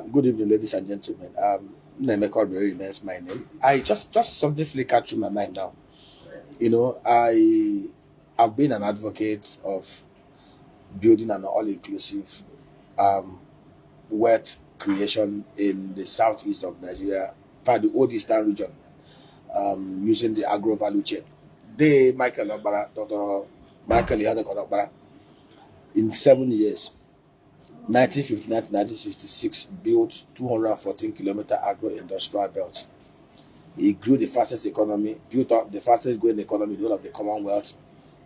Good evening, ladies and gentlemen. Nemeko very nice my name. I just something flickered through my mind now. I've been an advocate of building an all-inclusive um, wealth creation in the southeast of Nigeria, for the old eastern region, using the agro value chain. Michael Obara, Dr. Michael Ihanek Obara, in 7 years, 1959 to 1966, built 214-kilometer agro-industrial belt. He grew the fastest economy, built up the fastest growing economy in the whole of the Commonwealth.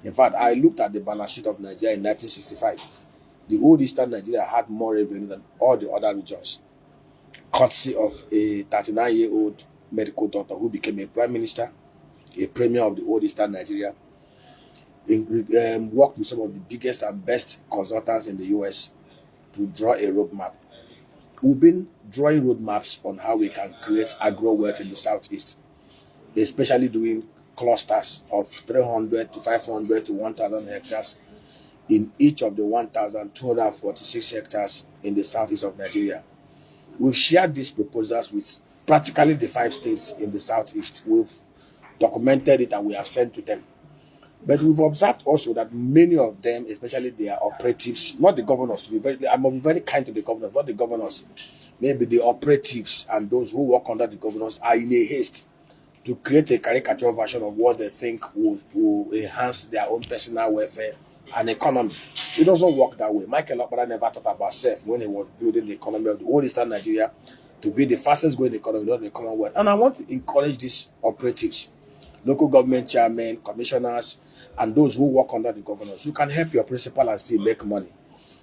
In fact, I looked at the balance sheet of Nigeria in 1965. The old Eastern Nigeria had more revenue than all the other regions, courtesy of a 39-year-old medical doctor who became a prime minister, a premier of the old Eastern Nigeria, worked with some of the biggest and best consultants in the US to draw a roadmap. We've been drawing roadmaps on how we can create agro wealth in the southeast, especially doing clusters of 300 to 500 to 1,000 hectares in each of the 1,246 hectares in the southeast of Nigeria. We've shared these proposals with practically the 5 states in the southeast. We've documented it and we have sent to them. But we've observed also that many of them, especially their operatives, not the governors, I must be very kind to the governors, not the governors, maybe the operatives and those who work under the governors are in a haste to create a caricature version of what they think will enhance their own personal welfare and economy. It doesn't work that way. Michael Okpara never thought about self when he was building the economy of the old Eastern Nigeria to be the fastest growing economy of the Commonwealth. And I want to encourage these operatives, local government chairmen, commissioners, and those who work under the governors. You can help your principal and still make money.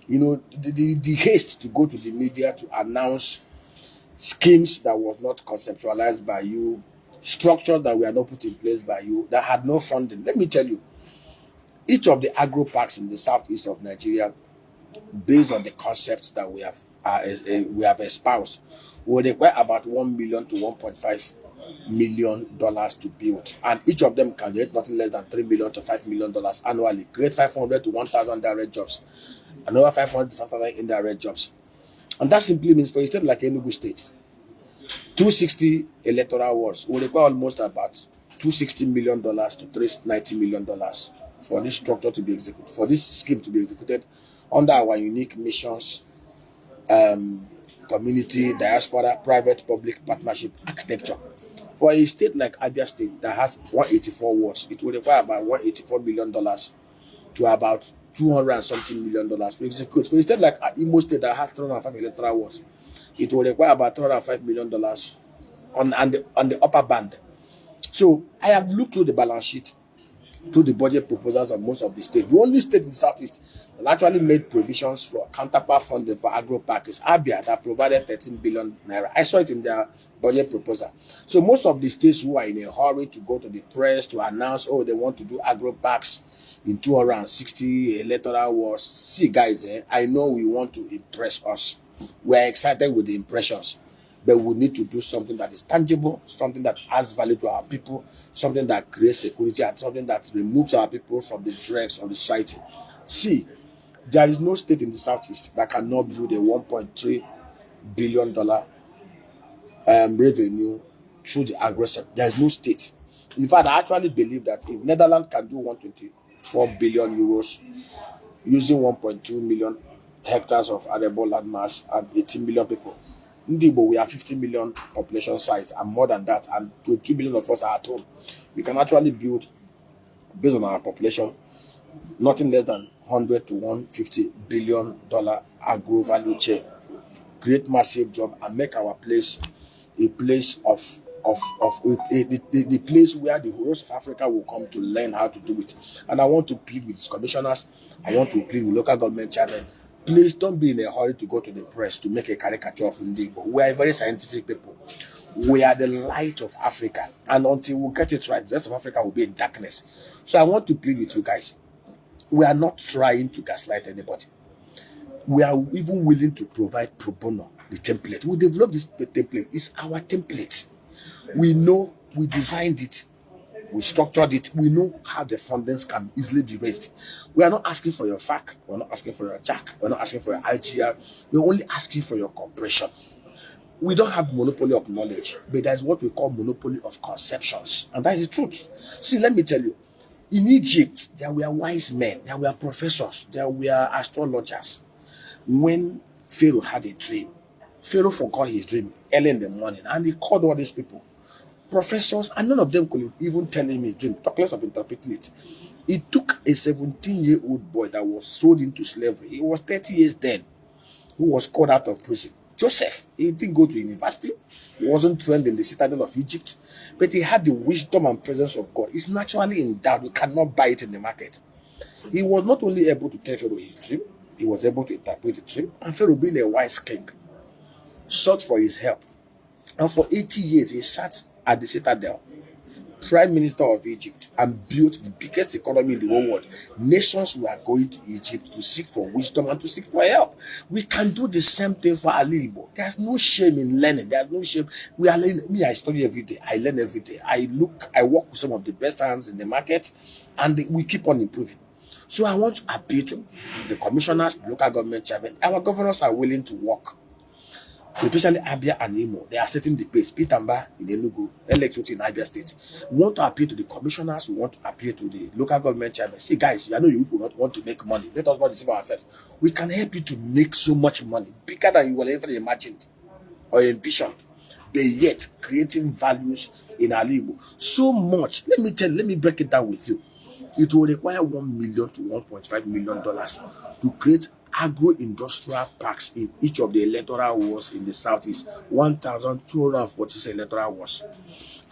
The haste to go to the media to announce schemes that was not conceptualized by you, structures that were not put in place by you, that had no funding. Let me tell you, each of the agro-parks in the southeast of Nigeria, based on the concepts that we have espoused, will require about $1 million to $1.5 million to build, and each of them can get nothing less than $3 million to $5 million annually, create 500 to 1,000 direct jobs, another 500 to 5,000 indirect jobs. And that simply means, for a state like Enugu State, 260 electoral wards will require almost about $260 million to $390 million for this structure to be executed, for this scheme to be executed under our unique missions, community, diaspora, private, public partnership architecture. For a state like Abia State that has 184 wards, it will require about $184 million to about $200 and something million to execute. For a state like Imo State that has 305 electoral wards, it will require about $305 million on the upper band. So I have looked through the balance sheet, to the budget proposals of most of the states. The only state in the southeast that actually made provisions for counterpart funding for Agro-park is Abia, that provided 13 billion naira. I saw it in their budget proposal. So most of the states who are in a hurry to go to the press to announce, oh, they want to do Agro-parks in 260 electoral wards. See, guys, I know we want to impress us. We're excited with the impressions, but we need to do something that is tangible, something that adds value to our people, something that creates security, and something that removes our people from the dregs of the society. See, there is no state in the southeast that cannot build a $1.3 billion revenue through the agro sector. There is no state. In fact, I actually believe that if Netherlands can do 124 billion euros using 1.2 million hectares of arable land mass and 18 million people, Igbo, we have 50 million population size and more than that, and 22 million of us are at home. We can actually build, based on our population, nothing less than $100 to $150 billion agro value chain, create massive job, and make our place a place the place where the rest of Africa will come to learn how to do it. And I want to plead with commissioners, I want to plead with local government chairmen. Please don't be in a hurry to go to the press to make a caricature of Igbo. We are very scientific people. We are the light of Africa. And until we get it right, the rest of Africa will be in darkness. So I want to plead with you guys. We are not trying to gaslight anybody. We are even willing to provide pro bono, the template. We developed this template. It's our template. We know, we designed it. We structured it. We know how the fundings can easily be raised. We are not asking for your FAC. We're not asking for your JAC. We're not asking for your IGR. We're only asking for your cooperation. We don't have monopoly of knowledge, but there's what we call monopoly of conceptions. And that is the truth. See, let me tell you, in Egypt, there were wise men, there were professors, there were astrologers. When Pharaoh had a dream, Pharaoh forgot his dream early in the morning, and he called all these people, professors, and none of them could even tell him his dream, talk less of interpreting it. It took a 17-year-old boy that was sold into slavery. He was 30 years then, who was called out of prison. Joseph, he didn't go to university. He wasn't trained in the citadel of Egypt, but he had the wisdom and presence of God. It's naturally endowed. You cannot buy it in the market. He was not only able to tell Pharaoh his dream, he was able to interpret the dream. And Pharaoh, being a wise king, sought for his help. And for 80 years, he sat at the citadel, prime minister of Egypt, and built the biggest economy in the whole world. Nations were going to Egypt to seek for wisdom and to seek for help. We can do the same thing for Ala Igbo. There's no shame in learning. There's no shame. We are learning. Me, I study every day. I learn every day. I work with some of the best hands in the market, and we keep on improving. So I want to appeal to the commissioners, the local government chairman. Our governors are willing to work, especially Abia and Imo. They are setting the pace. Pitamba in Enugu, electorate in Abia State. We want to appeal to the commissioners. We want to appeal to the local government chairman. See, guys, I know you will not want to make money. Let us not deceive ourselves. We can help you to make so much money, bigger than you will ever imagine or envision, but yet creating values in Ala Igbo. So much. Let me break it down with you. It will require $1 million to $1.5 million to create agro-industrial parks in each of the electoral wards in the southeast, 1,246 electoral wards.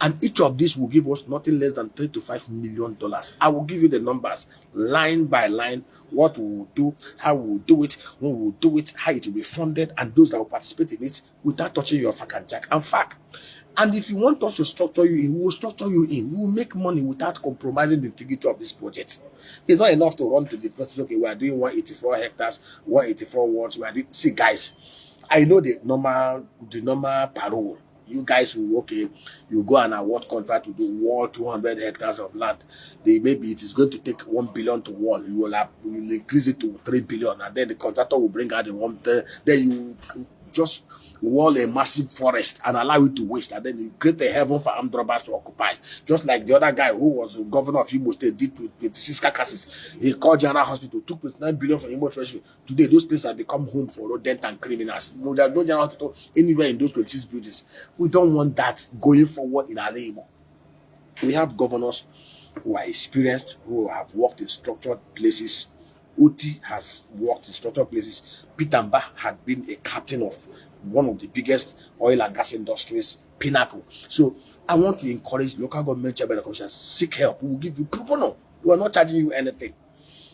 And each of these will give us nothing less than $3 to $5 million. I will give you the numbers line by line, what we will do, how we will do it, when we will do it, how it will be funded, and those that will participate in it without touching your FAC and JAC. And FAC. And if you want us to structure you in, we will structure you in. We will make money without compromising the integrity of this project. It's not enough to run to the process. Okay, we are doing 184 hectares, 184 wards. We are doing. See, guys, I know the normal parole. You guys will, okay, you go and award contract to do wall 200 hectares of land. Maybe it is going to take 1 billion to wall. You will increase it to 3 billion, and then the contractor will bring out the one. Then you just wall a massive forest and allow it to waste, and then you create a heaven for armed robbers to occupy. Just like the other guy who was the governor of Imo State did with 26 carcasses. He called General Hospital, took 29 billion from Imo Treasury. Today, those places have become home for rodent and criminals. No, there's no General Hospital anywhere in those 26 buildings. We don't want that going forward in Ala Igbo. We have governors who are experienced, who have worked in structured places. Uti has worked in structured places. Pitamba had been a captain of one of the biggest oil and gas industries, Pinnacle. So I want to encourage local government chairman and commissioners, seek help. We will give you pro bono. We are not charging you anything.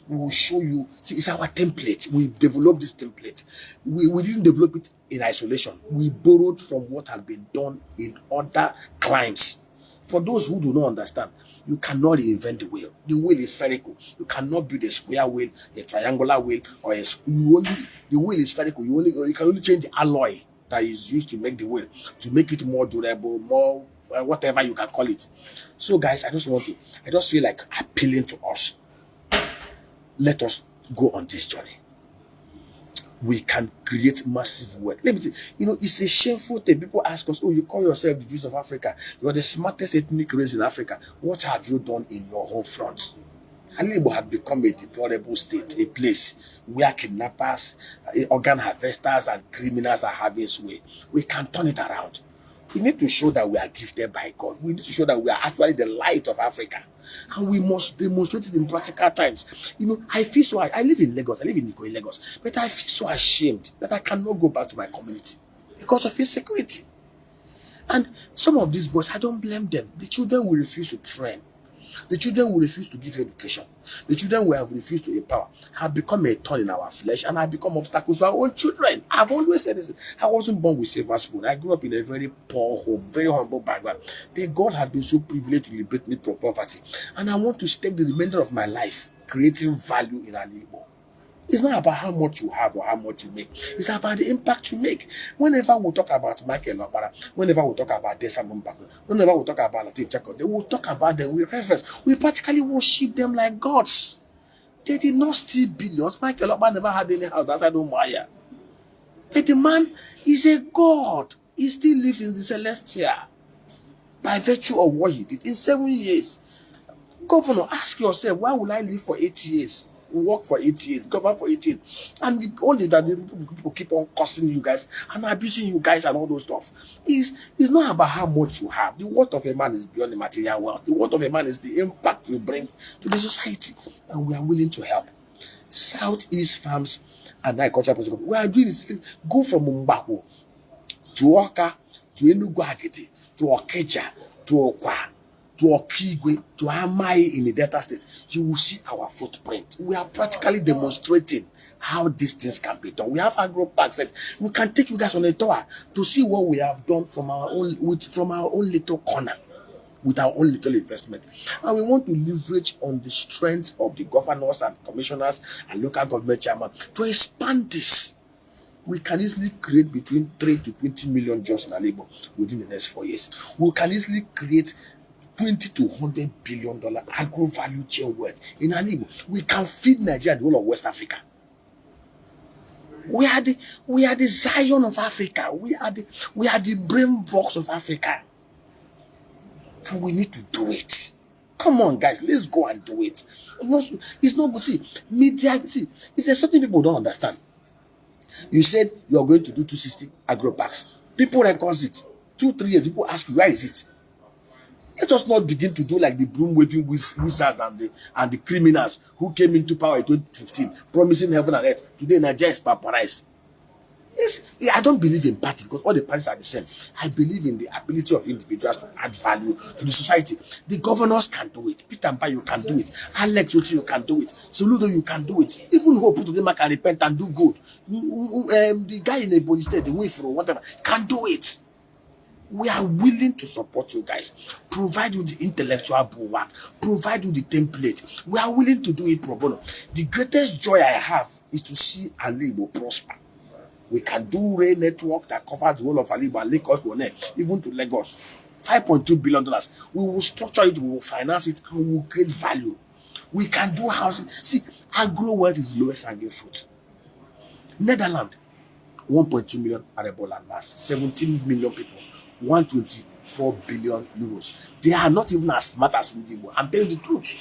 We will show you. See, it's our template. We developed this template. We didn't develop it in isolation. We borrowed from what had been done in other climes. For those who do not understand, you cannot reinvent the wheel. The wheel is spherical. You cannot build a square wheel, a triangular wheel, or the wheel is spherical. You can only change the alloy that is used to make the wheel, to make it more durable, more whatever you can call it. So, guys, I just feel like appealing to us. Let us go on this journey. We can create massive wealth. Let me tell you, it's a shameful thing. People ask us, oh, you call yourself the Jews of Africa. You are the smartest ethnic race in Africa. What have you done in your home front? Ala Igbo had become a deplorable state, a place where kidnappers, organ harvesters, and criminals are having sway. We can turn it around. We need to show that we are gifted by God. We need to show that we are actually the light of Africa. And we must demonstrate it in practical times. I feel so. I live in Lagos. I live in Lagos. But I feel so ashamed that I cannot go back to my community because of insecurity. And some of these boys, I don't blame them. The children will refuse to train. The children will refuse to give education. The children will have refused to empower, have become a thorn in our flesh, and have become obstacles to our own children. I've always said this. I wasn't born with silver spoon. I grew up in a very poor home, very humble background. But God has been so privileged to liberate me from poverty. And I want to stake the remainder of my life creating value in Ala Igbo. It's not about how much you have or how much you make. It's about the impact you make. Whenever we talk about Michael Opara, whenever we talk about Desamon Baku, whenever we talk about Latif Jacob, they will talk about them with reference. We practically worship them like gods. They did not steal billions. Michael Opara never had any house outside Umuahia. But the man is a god. He still lives in the celestial by virtue of what he did in 7 years. Governor, ask yourself, why will I live for 8 years? Work for 8 years, govern for 8 years, and only that the people keep on cursing you guys and abusing you guys and all those stuff. It's not about how much you have. The worth of a man is beyond the material wealth. The worth of a man is the impact you bring to the society, and we are willing to help. Southeast Farms and Agriculture, we are doing this. Go from Mumbaku to Oka, to Enugu Agidi, to Okeja, to Okwa, to Okigwe, to Amai in the Delta State. You will see our footprint. We are practically demonstrating how these things can be done. We have Agro-parks that we can take you guys on a tour to see what we have done from our own little corner, with our own little investment. And we want to leverage on the strength of the governors and commissioners and local government chairman to expand this. We can easily create between 3 to 20 million jobs in Ala Igbo within the next 4 years. We can easily create $20 to $100 billion agro value chain wealth in Ala Igbo. We can feed Nigeria and the whole of West Africa. We are the Zion of Africa. We are the brain box of Africa. And we need to do it. Come on, guys, let's go and do it. It's not good. See, media, see, it's something people don't understand. You said you are going to do 260 agro-parks. People record it. 2-3 years, people ask you, where is it? Let us not begin to do like the broom-waving wizards and the criminals who came into power in 2015, promising heaven and earth. Today, Nigeria is pauperized. Yes, I don't believe in party because all the parties are the same. I believe in the ability of individuals to add value to the society. The governors can do it. Peter Mpa, you can do it. Alex Oti, you can do it. Soludo, you can do it. Even Hope Udema can repent and do good. The guy in Ebonyi State, the Winfro, whatever, can do it. We are willing to support you guys, provide you the intellectual bulwark, provide you the template. We are willing to do it pro bono. The greatest joy I have is to see Ala Igbo prosper. We can do rail network that covers the whole of Ala Igbo and Lagos to One, even to Lagos. $5.2 billion. We will structure it, we will finance it, and we will create value. We can do housing. See, agro wealth is the lowest hanging fruit. Netherlands, 1.2 million arable land mass, 17 million people, 124 billion euros. They are not even as smart as Igbo. I'm telling you the truth.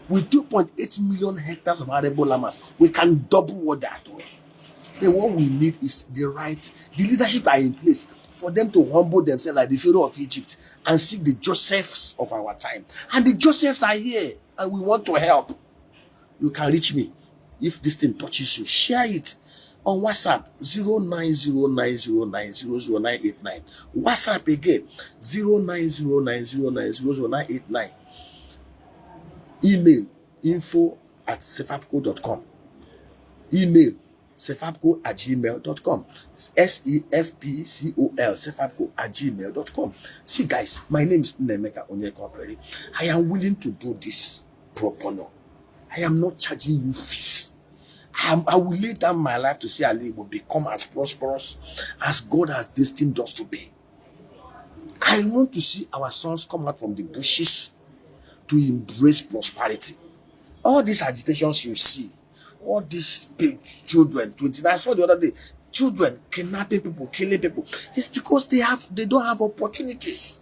With 2.8 million hectares of arable land mass, we can double what they are doing. Then what we need is the leadership are in place for them to humble themselves like the Pharaoh of Egypt and seek the Josephs of our time. And the Josephs are here and we want to help. You can reach me. If this thing touches you, share it on WhatsApp 090909000989. WhatsApp again 090909000989. Email info@cefapco.com. Email cefapco@gmail.com. SEFPCOL cefapco@gmail.com. See guys, my name is Nemeka Onyekoperi. I am willing to do this pro bono. I am not charging you fees. I will lay down my life to see Ala Igbo become as prosperous as God has destined us to be. I want to see our sons come out from the bushes to embrace prosperity. All these agitations you see, all these children, 29, I saw the other day, children kidnapping people, killing people. It's because they don't have opportunities.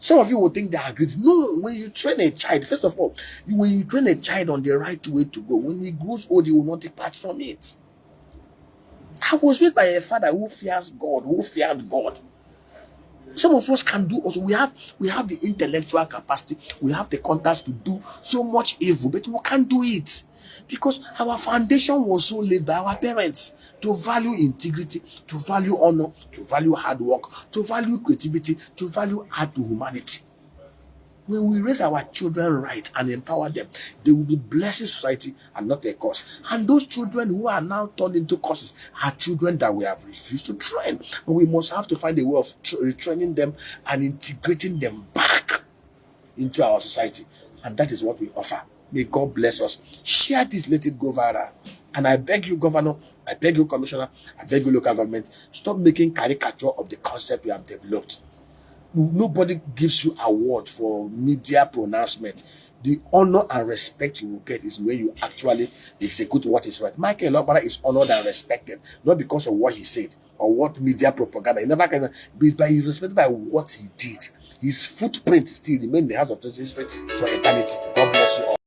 Some of you will think they are great. No, when you train a child, first of all, when you train a child on the right way to go, when he grows old, he will not depart from it. I was raised by a father who fears God, who feared God. Some of us can do also. We have the intellectual capacity, we have the contacts to do so much evil, but we can't do it. Because our foundation was so laid by our parents to value integrity, to value honor, to value hard work, to value creativity, to value art to humanity. When we raise our children right and empower them, they will be blessing society and not a curse. And those children who are now turned into curses are children that we have refused to train. And we must have to find a way of retraining them and integrating them back into our society. And that is what we offer. May God bless us. Share this, let it go viral. And I beg you, Governor, I beg you, Commissioner, I beg you, local government, stop making caricature of the concept we have developed. Nobody gives you award for media pronouncement. The honor and respect you will get is when you actually execute what is right. Michael Okpara is honored and respected, not because of what he said or what media propaganda. He never can be, but he's respected by what he did. His footprint still remains in the house of justice for eternity. God bless you all.